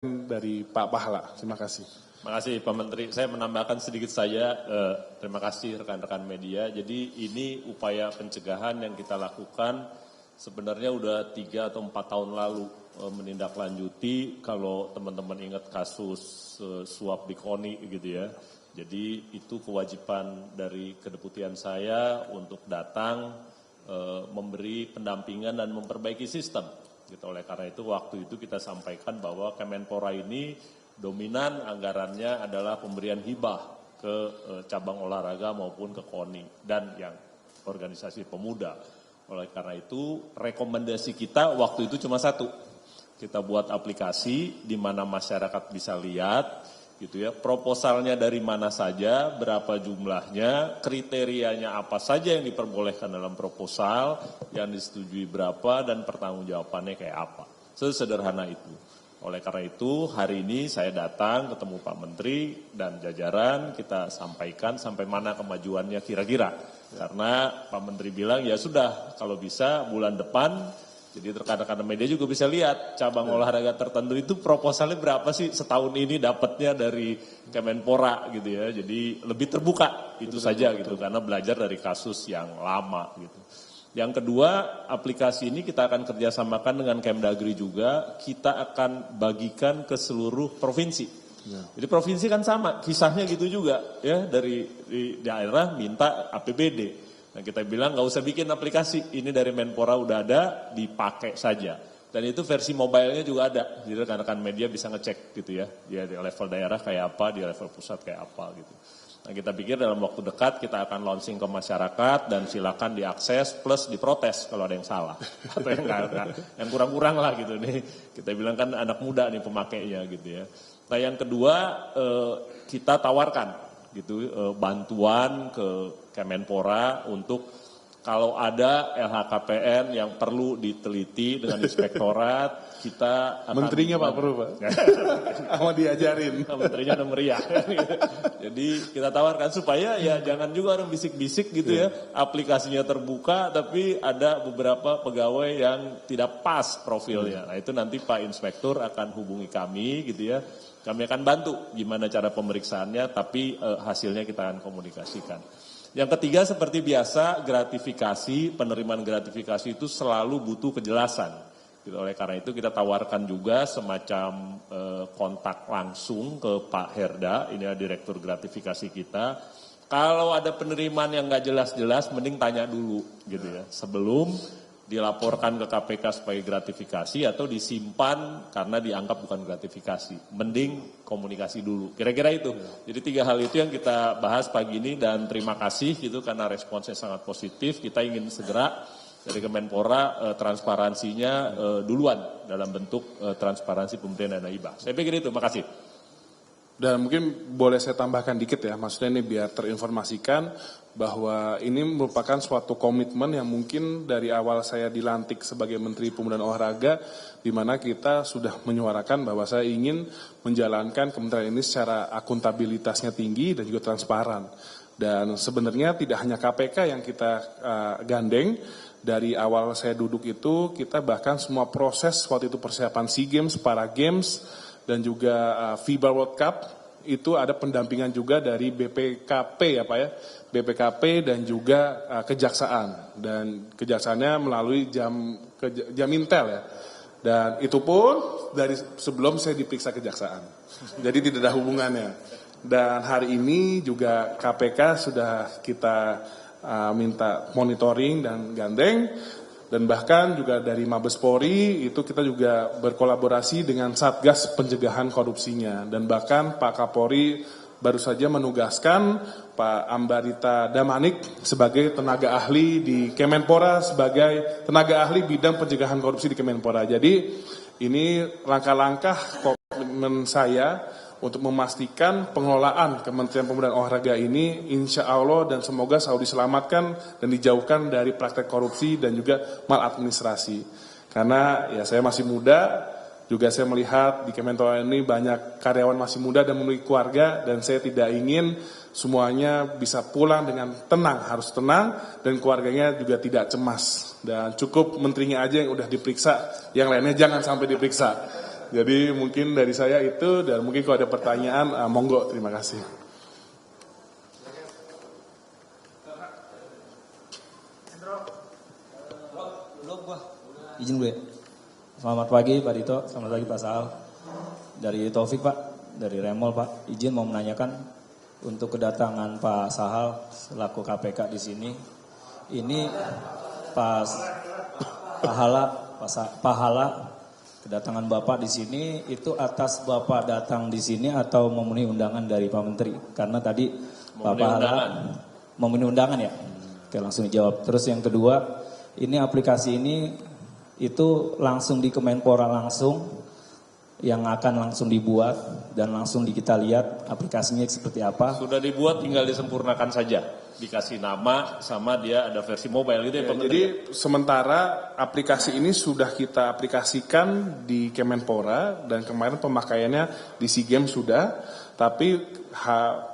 dari Pak Pahala. Terima kasih. Terima kasih Pak Menteri. Saya menambahkan sedikit saja, terima kasih rekan-rekan media. Jadi ini upaya pencegahan yang kita lakukan sebenarnya udah 3 atau 4 tahun lalu menindaklanjuti kalau teman-teman ingat kasus suap di KONI gitu ya. Jadi itu kewajiban dari kedeputian saya untuk datang memberi pendampingan dan memperbaiki sistem. Gitu. Oleh karena itu waktu itu kita sampaikan bahwa Kemenpora ini dominan anggarannya adalah pemberian hibah ke cabang olahraga maupun ke KONI dan yang organisasi pemuda. Oleh karena itu rekomendasi kita waktu itu cuma satu. Kita buat aplikasi di mana masyarakat bisa lihat gitu ya, proposalnya dari mana saja, berapa jumlahnya, kriterianya apa saja yang diperbolehkan dalam proposal, yang disetujui berapa, dan pertanggungjawabannya kayak apa. Sesederhana itu. Oleh karena itu, hari ini saya datang ketemu Pak Menteri dan jajaran, kita sampaikan sampai mana kemajuannya kira-kira. Karena Pak Menteri bilang, ya sudah, kalau bisa bulan depan, jadi rekan-rekan media juga bisa lihat cabang olahraga tertentu itu proposalnya berapa sih setahun ini dapatnya dari Kemenpora gitu ya. Jadi lebih terbuka itu saja gitu karena belajar dari kasus yang lama gitu. Yang kedua, aplikasi ini kita akan kerjasamakan dengan Kemdagri juga. Kita akan bagikan ke seluruh provinsi. Jadi provinsi kan sama, kisahnya gitu juga ya, dari daerah minta APBD. Nah kita bilang nggak usah bikin aplikasi, ini dari Menpora udah ada, dipakai saja. Dan itu versi mobile-nya juga ada, jadi rekan-rekan media bisa ngecek gitu ya, di level daerah kayak apa, di level pusat kayak apa gitu. Nah kita pikir dalam waktu dekat kita akan launching ke masyarakat dan silakan diakses plus diprotes kalau ada yang salah atau yang kurang-kurang lah gitu nih. Kita bilang kan anak muda nih pemakainya gitu ya. Nah yang kedua kita tawarkan gitu bantuan ke Kemenpora untuk kalau ada LHKPN yang perlu diteliti dengan inspektorat, kita akan... Menterinya Pak perlu Pak? Mau diajarin. Menterinya udah meriah. Jadi kita tawarkan supaya ya jangan juga orang bisik-bisik gitu ya, aplikasinya terbuka tapi ada beberapa pegawai yang tidak pas profilnya. Nah itu nanti Pak Inspektur akan hubungi kami gitu ya. Kami akan bantu gimana cara pemeriksaannya, tapi hasilnya kita akan komunikasikan. Yang ketiga seperti biasa, gratifikasi, penerimaan gratifikasi itu selalu butuh kejelasan. Gitu. Oleh karena itu kita tawarkan juga semacam kontak langsung ke Pak Herda, ini adalah Direktur Gratifikasi kita. Kalau ada penerimaan yang nggak jelas-jelas, mending tanya dulu gitu ya, sebelum dilaporkan ke KPK sebagai gratifikasi atau disimpan karena dianggap bukan gratifikasi. Mending komunikasi dulu. Kira-kira itu. Jadi 3 hal itu yang kita bahas pagi ini dan terima kasih gitu karena responsnya sangat positif. Kita ingin segera dari Kemenpora transparansinya duluan dalam bentuk transparansi pemberian dana hibah. Saya pikir itu. Makasih. Dan mungkin boleh saya tambahkan dikit ya, maksudnya ini biar terinformasikan bahwa ini merupakan suatu komitmen yang mungkin dari awal saya dilantik sebagai Menteri Pemuda dan Olahraga, di mana kita sudah menyuarakan bahwa saya ingin menjalankan kementerian ini secara akuntabilitasnya tinggi dan juga transparan. Dan sebenarnya tidak hanya KPK yang kita gandeng, dari awal saya duduk itu kita bahkan semua proses waktu itu persiapan SEA Games, Para Games, dan juga FIBA World Cup itu ada pendampingan juga dari BPKP ya Pak ya, BPKP dan juga kejaksaan, dan kejaksaannya melalui Jamintel ya, dan itu pun dari sebelum saya diperiksa kejaksaan, jadi tidak ada hubungannya. Dan hari ini juga KPK sudah kita minta monitoring dan gandeng. Dan bahkan juga dari Mabes Polri itu kita juga berkolaborasi dengan Satgas Pencegahan Korupsinya. Dan bahkan Pak Kapolri baru saja menugaskan Pak Ambarita Damanik sebagai tenaga ahli di Kemenpora, sebagai tenaga ahli bidang pencegahan korupsi di Kemenpora. Jadi ini langkah-langkah komitmen saya untuk memastikan pengelolaan Kementerian Pemuda dan Olahraga ini insya Allah dan semoga selalu diselamatkan dan dijauhkan dari praktek korupsi dan juga maladministrasi. Karena ya saya masih muda, juga saya melihat di Kemenpora ini banyak karyawan masih muda dan memiliki keluarga, dan saya tidak ingin semuanya bisa pulang dengan tenang, harus tenang, dan keluarganya juga tidak cemas. Dan cukup menterinya aja yang udah diperiksa, yang lainnya jangan sampai diperiksa. Jadi mungkin dari saya itu, dan mungkin kalau ada pertanyaan, monggo, terima kasih. Izin gue. Selamat pagi Pak Dito, selamat pagi Pak Sahal. Dari Taufik Pak, dari Remol Pak. Izin mau menanyakan untuk kedatangan Pak Sahal selaku KPK di sini. Ini Pak Pahala kedatangan Bapak di sini itu atas Bapak datang di sini atau memenuhi undangan dari Pak Menteri? Karena tadi Pak Pahala memenuhi undangan ya. Oke, langsung dijawab. Terus yang kedua, ini aplikasi ini itu langsung di Kemenpora langsung yang akan langsung dibuat dan langsung kita lihat aplikasinya seperti apa. Sudah dibuat, tinggal disempurnakan saja. Dikasih nama sama dia ada versi mobile gitu ya Pak Menteri. Jadi sementara aplikasi ini sudah kita aplikasikan di Kemenpora dan kemarin pemakaiannya di SEA Games sudah, tapi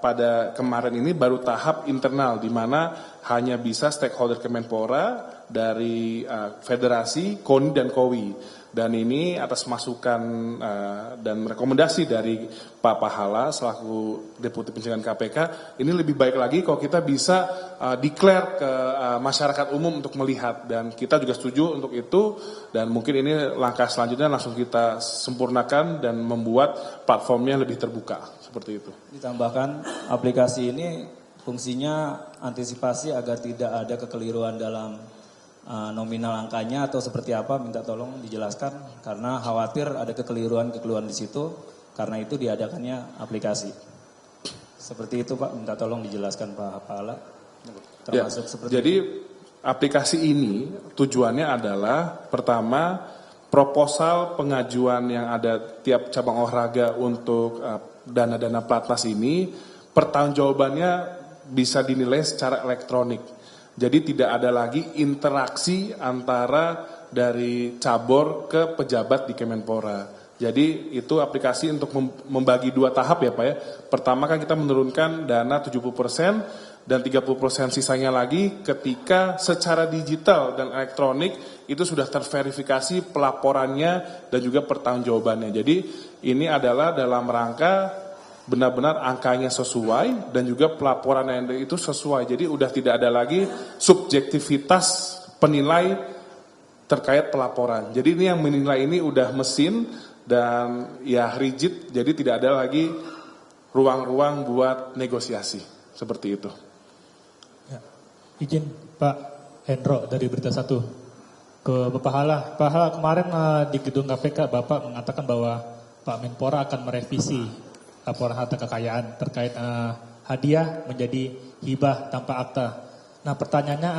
pada kemarin ini baru tahap internal di mana hanya bisa stakeholder Kemenpora dari federasi, KONI dan KOWI. Dan ini atas masukan dan rekomendasi dari Pak Pahala selaku Deputi Pencegahan KPK, ini lebih baik lagi kalau kita bisa declare ke masyarakat umum untuk melihat. Dan kita juga setuju untuk itu, dan mungkin ini langkah selanjutnya langsung kita sempurnakan dan membuat platformnya lebih terbuka, seperti itu. Ditambahkan aplikasi ini fungsinya antisipasi agar tidak ada kekeliruan dalam nominal angkanya atau seperti apa, minta tolong dijelaskan karena khawatir ada kekeliruan di situ, karena itu diadakannya aplikasi. Seperti itu Pak, minta tolong dijelaskan Pak Pahala. Termasuk seperti jadi aplikasi ini tujuannya adalah pertama proposal pengajuan yang ada tiap cabang olahraga untuk dana-dana platnas ini, pertanggungjawabannya bisa dinilai secara elektronik. Jadi tidak ada lagi interaksi antara dari cabur ke pejabat di Kemenpora. Jadi itu aplikasi untuk membagi dua tahap ya Pak ya. Pertama kan kita menurunkan dana 70% dan 30% sisanya lagi ketika secara digital dan elektronik itu sudah terverifikasi pelaporannya dan juga pertanggungjawabannya. Jadi ini adalah dalam rangka benar-benar angkanya sesuai dan juga pelaporan yang itu sesuai. Jadi udah tidak ada lagi subjektivitas penilai terkait pelaporan. Jadi ini yang menilai ini udah mesin dan ya rigid, jadi tidak ada lagi ruang-ruang buat negosiasi. Seperti itu. Ya. Izin Pak Hendro dari Berita Satu ke Bapak Hala. Pak Hala, kemarin di gedung KPK Bapak mengatakan bahwa Pak Menpora akan merevisi laporan harta kekayaan terkait hadiah menjadi hibah tanpa akta. Nah pertanyaannya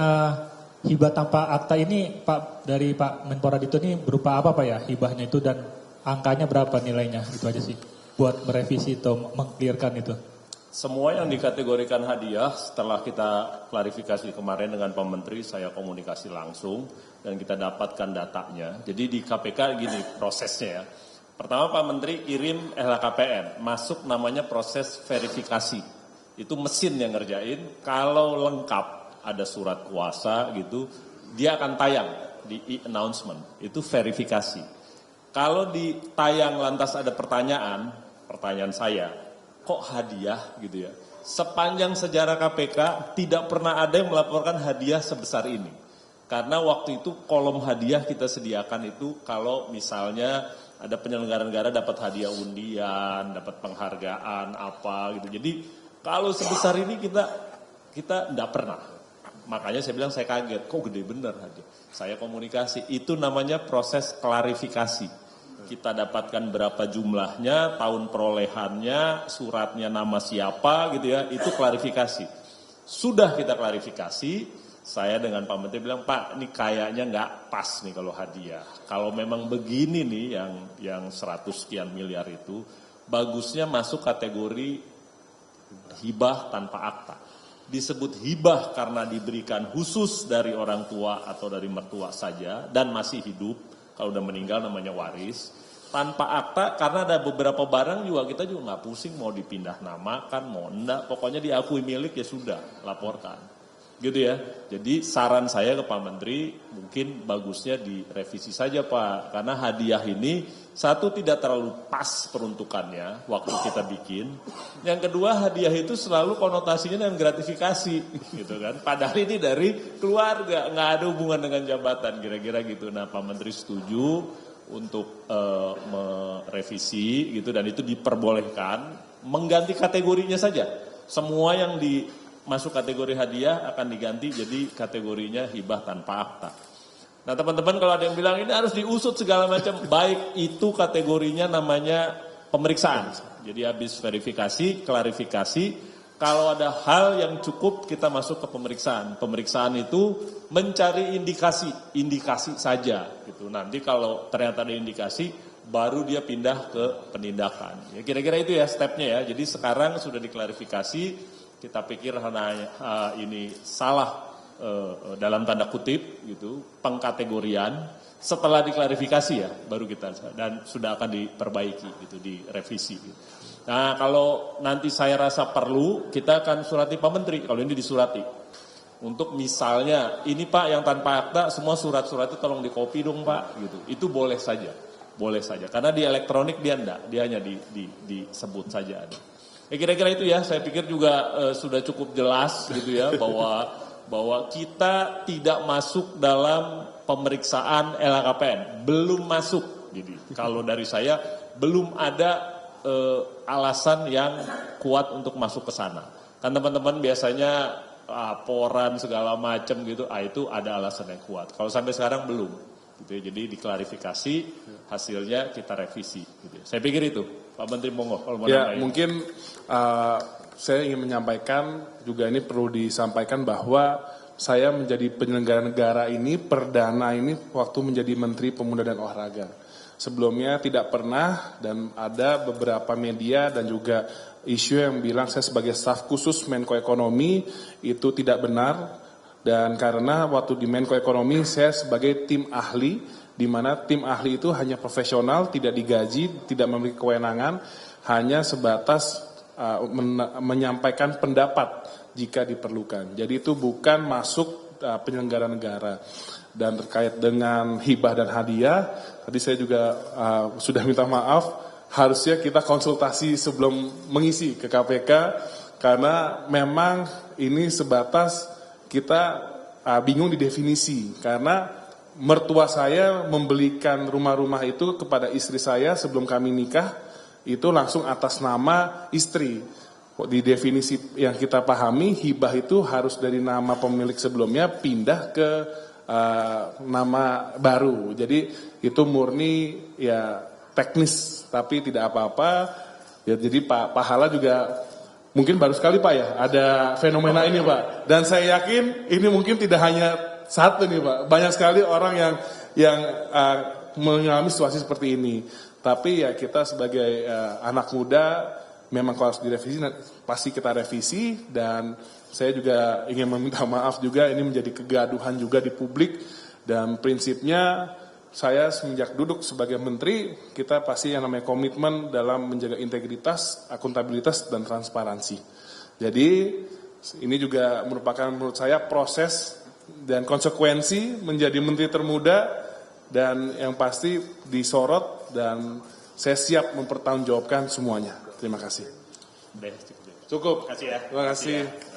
hibah tanpa akta ini Pak dari Pak Menpora itu ini berupa apa Pak ya hibahnya itu dan angkanya berapa nilainya, itu aja sih buat merevisi atau mengklirkan itu. Semua yang dikategorikan hadiah setelah kita klarifikasi kemarin dengan Pak Menteri, saya komunikasi langsung dan kita dapatkan datanya. Jadi di KPK gini prosesnya ya. Pertama Pak Menteri kirim LHKPN, masuk namanya proses verifikasi. Itu mesin yang ngerjain, kalau lengkap ada surat kuasa gitu, dia akan tayang di e-announcement, itu verifikasi. Kalau di tayang lantas ada pertanyaan saya, kok hadiah gitu ya. Sepanjang sejarah KPK tidak pernah ada yang melaporkan hadiah sebesar ini. Karena waktu itu kolom hadiah kita sediakan itu kalau misalnya ada penyelenggara negara dapat hadiah undian, dapat penghargaan apa gitu. Jadi kalau sebesar ini kita enggak pernah. Makanya saya bilang saya kaget, kok gede bener hadiah. Saya komunikasi, itu namanya proses klarifikasi. Kita dapatkan berapa jumlahnya, tahun perolehannya, suratnya nama siapa gitu ya, itu klarifikasi. Sudah kita klarifikasi, saya dengan Pak Menteri bilang, Pak ini kayaknya nggak pas nih kalau hadiah. Kalau memang begini nih yang 100 sekian miliar itu, bagusnya masuk kategori hibah tanpa akta. Disebut hibah karena diberikan khusus dari orang tua atau dari mertua saja dan masih hidup, kalau udah meninggal namanya waris. Tanpa akta karena ada beberapa barang juga kita juga nggak pusing mau dipindah nama kan, mau enggak, pokoknya diakui milik ya sudah, laporkan. Gitu ya. Jadi saran saya ke Pak Menteri, mungkin bagusnya direvisi saja Pak. Karena hadiah ini, satu tidak terlalu pas peruntukannya waktu kita bikin. Yang kedua, hadiah itu selalu konotasinya dengan gratifikasi, gitu kan. Padahal ini dari keluarga, nggak ada hubungan dengan jabatan, kira-kira gitu. Nah Pak Menteri setuju untuk merevisi gitu, dan itu diperbolehkan, mengganti kategorinya saja. Semua yang masuk kategori hadiah akan diganti jadi kategorinya hibah tanpa akta. Nah teman-teman, kalau ada yang bilang ini harus diusut segala macam, baik itu kategorinya namanya pemeriksaan. Jadi habis verifikasi, klarifikasi, kalau ada hal yang cukup kita masuk ke pemeriksaan. Pemeriksaan itu mencari indikasi saja. Gitu. Nanti kalau ternyata ada indikasi, baru dia pindah ke penindakan. Ya, kira-kira itu ya stepnya ya. Jadi sekarang sudah diklarifikasi, kita pikir ini salah dalam tanda kutip gitu, pengkategorian. Setelah diklarifikasi ya baru kita, dan sudah akan diperbaiki gitu, direvisi gitu. Nah kalau nanti saya rasa perlu, kita akan surati Pak Menteri, kalau ini disurati. Untuk misalnya ini Pak yang tanpa akta, semua surat-suratnya tolong dikopi dong Pak gitu. Itu boleh saja. Boleh saja, karena di elektronik dia enggak, dia hanya disebut saja ada. Kira-kira itu ya, saya pikir juga sudah cukup jelas gitu ya, bahwa kita tidak masuk dalam pemeriksaan LHKPN, belum masuk. Jadi kalau dari saya belum ada alasan yang kuat untuk masuk ke sana. Kan teman-teman biasanya laporan segala macam gitu, itu ada alasan yang kuat. Kalau sampai sekarang belum. Gitu ya. Jadi diklarifikasi, hasilnya kita revisi. Gitu ya. Saya pikir itu, Pak Menteri monggo. Kalau mau ya mungkin saya ingin menyampaikan juga, ini perlu disampaikan bahwa saya menjadi penyelenggara negara ini perdana ini waktu menjadi Menteri Pemuda dan Olahraga. Sebelumnya tidak pernah, dan ada beberapa media dan juga isu yang bilang saya sebagai staf khusus Menko Ekonomi itu tidak benar. Dan karena waktu di Menko Ekonomi saya sebagai tim ahli, di mana tim ahli itu hanya profesional, tidak digaji, tidak memiliki kewenangan, hanya sebatas menyampaikan pendapat jika diperlukan. Jadi itu bukan masuk penyelenggara negara. Dan terkait dengan hibah dan hadiah, tadi saya juga sudah minta maaf, harusnya kita konsultasi sebelum mengisi ke KPK, karena memang ini sebatas kita bingung di definisi, karena mertua saya membelikan rumah-rumah itu kepada istri saya sebelum kami nikah, itu langsung atas nama istri. Di definisi yang kita pahami, hibah itu harus dari nama pemilik sebelumnya pindah ke nama baru. Jadi itu murni ya teknis, tapi tidak apa-apa. Ya, jadi Pak Hala juga mungkin baru sekali Pak ya ada fenomena ini Pak. Dan saya yakin ini mungkin tidak hanya satu nih Pak. Banyak sekali orang yang mengalami situasi seperti ini. Tapi ya kita sebagai anak muda memang kalau harus direvisi, pasti kita revisi. Dan saya juga ingin meminta maaf juga, ini menjadi kegaduhan juga di publik. Dan prinsipnya saya semenjak duduk sebagai menteri, kita pasti yang namanya komitmen dalam menjaga integritas, akuntabilitas, dan transparansi. Jadi ini juga merupakan menurut saya proses dan konsekuensi menjadi menteri termuda, dan yang pasti disorot, dan saya siap mempertanggungjawabkan semuanya. Terima kasih. Cukup. Terima kasih ya. Terima kasih.